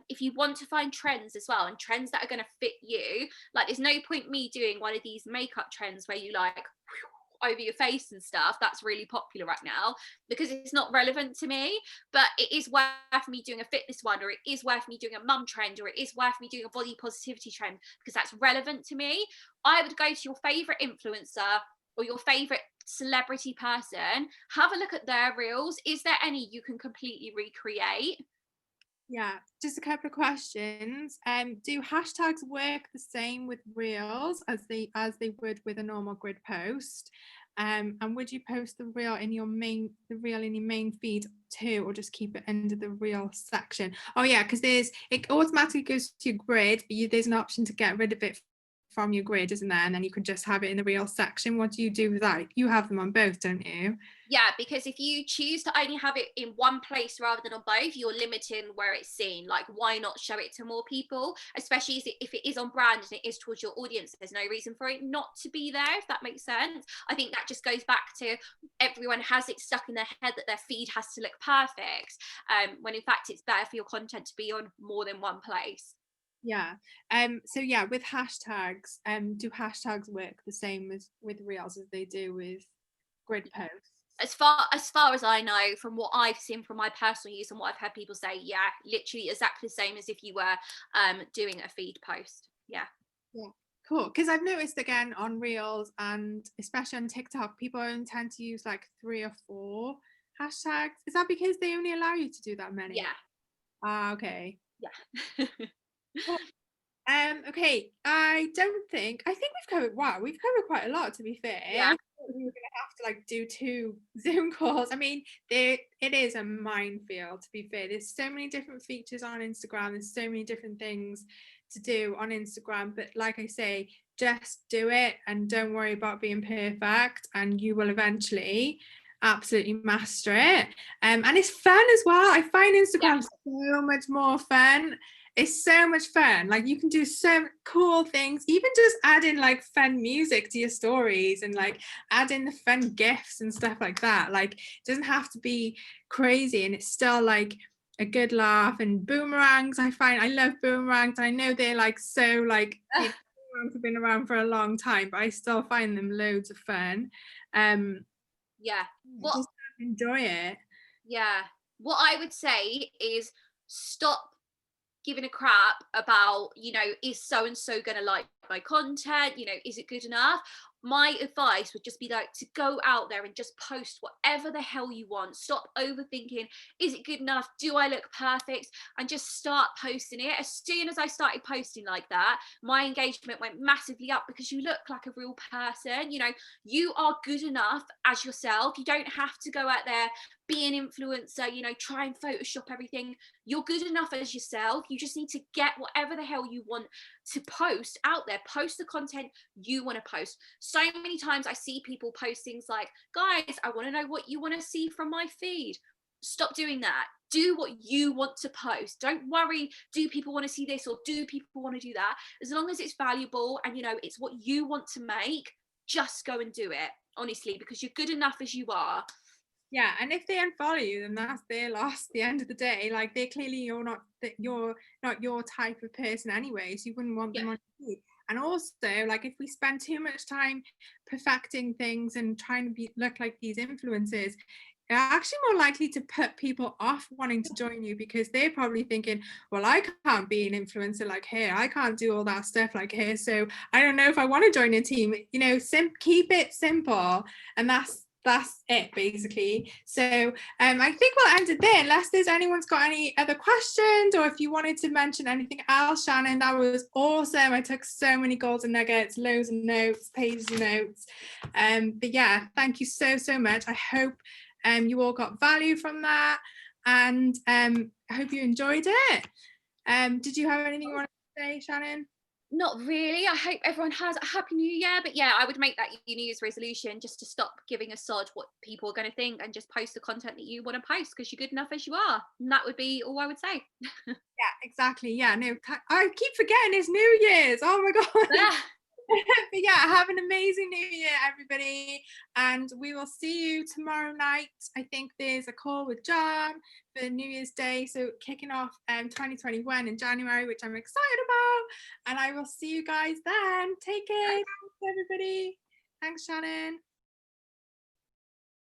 If you want to find trends as well, and trends that are going to fit you, like, there's no point me doing one of these makeup trends where you like over your face and stuff. That's really popular right now because it's not relevant to me. But it is worth me doing a fitness one, or it is worth me doing a mum trend, or it is worth me doing a body positivity trend because that's relevant to me. I would go to your favorite influencer or your favorite celebrity person, have a look at their reels. Is there any you can completely recreate? Yeah, just a couple of questions. Do hashtags work the same with reels as they would with a normal grid post? And would you post the reel in your main feed too, or just keep it under the reel section? Oh yeah, because it automatically goes to your grid, but there's an option to get rid of it from your grid, isn't there? And then you can just have it in the reel section. What do you do with that? You have them on both, don't you? Yeah, because if you choose to only have it in one place rather than on both, you're limiting where it's seen. Like, why not show it to more people? Especially if it is on brand and it is towards your audience, there's no reason for it not to be there, if that makes sense. I think that just goes back to everyone has it stuck in their head that their feed has to look perfect, when in fact it's better for your content to be on more than one place. Yeah. So yeah, with hashtags, do hashtags work the same with reels as they do with grid posts? As far as I know, from what I've seen from my personal use and what I've heard people say, yeah, literally exactly the same as if you were doing a feed post. Yeah. Cool. Because I've noticed again on reels, and especially on TikTok, people only tend to use like 3 or 4 hashtags. Is that because they only allow you to do that many? Yeah. Okay. Yeah. Cool. Okay, I think we've covered quite a lot, to be fair. Yeah. I thought we were gonna have to like do 2 Zoom calls. I mean, it is a minefield, to be fair. There's so many different features on Instagram, there's so many different things to do on Instagram, but like I say, just do it and don't worry about being perfect, and you will eventually absolutely master it. And it's fun as well. I find Instagram so much more fun. It's so much fun. Like, you can do so cool things, even just add in like fun music to your stories and like add in the fun gifs and stuff like that. Like, it doesn't have to be crazy, and it's still like a good laugh. And boomerangs, I love boomerangs. I know they're like so like boomerangs have been around for a long time, but I still find them loads of fun. Yeah. Just enjoy it. Yeah. What I would say is stop giving a crap about, is so and so gonna like my content, is it good enough? My advice would just be like to go out there and just post whatever the hell you want. Stop overthinking, is it good enough, do I look perfect, and just start posting it. As soon as I started posting like that, my engagement went massively up because you look like a real person. You are good enough as yourself. You don't have to go out there, be an influencer, try and Photoshop everything. You're good enough as yourself. You just need to get whatever the hell you want to post out there. Post the content you want to post. So many times I see people post things like, guys, I want to know what you want to see from my feed. Stop doing that. Do what you want to post. Don't worry, do people want to see this or do people want to do that? As long as it's valuable and it's what you want to make, just go and do it, honestly, because you're good enough as you are. Yeah, and if they unfollow you, then that's their loss at the end of the day. Like, they're clearly you're not your type of person anyway, so you wouldn't want them on your feed. And also, like, if we spend too much time perfecting things and trying to look like these influencers, you're actually more likely to put people off wanting to join you, because they're probably thinking, well, I can't be an influencer like her, I can't do all that stuff like her, so I don't know if I want to join a team. Keep it simple, and that's that's it basically. So I think we'll end it there unless there's anyone's got any other questions, or if you wanted to mention anything else. Shannon, that was awesome. I took so many golden nuggets, loads of notes, pages of notes. But yeah, thank you so much. I hope you all got value from that, and I hope you enjoyed it. Did you have anything you wanted to say, Shannon? Not really. I hope everyone has a happy new year. But yeah, I would make that your New Year's resolution, just to stop giving a sod what people are going to think, and just post the content that you want to post, because you're good enough as you are. And that would be all I would say. Yeah, exactly. Yeah, no, I keep forgetting it's New Year's. Oh my God. Yeah. But yeah, have an amazing new year, everybody, and we will see you tomorrow night. I think there's a call with John for New Year's Day, so kicking off 2021 in January, which I'm excited about, and I will see you guys then. Take care. Thanks, everybody. Thanks, Shannon.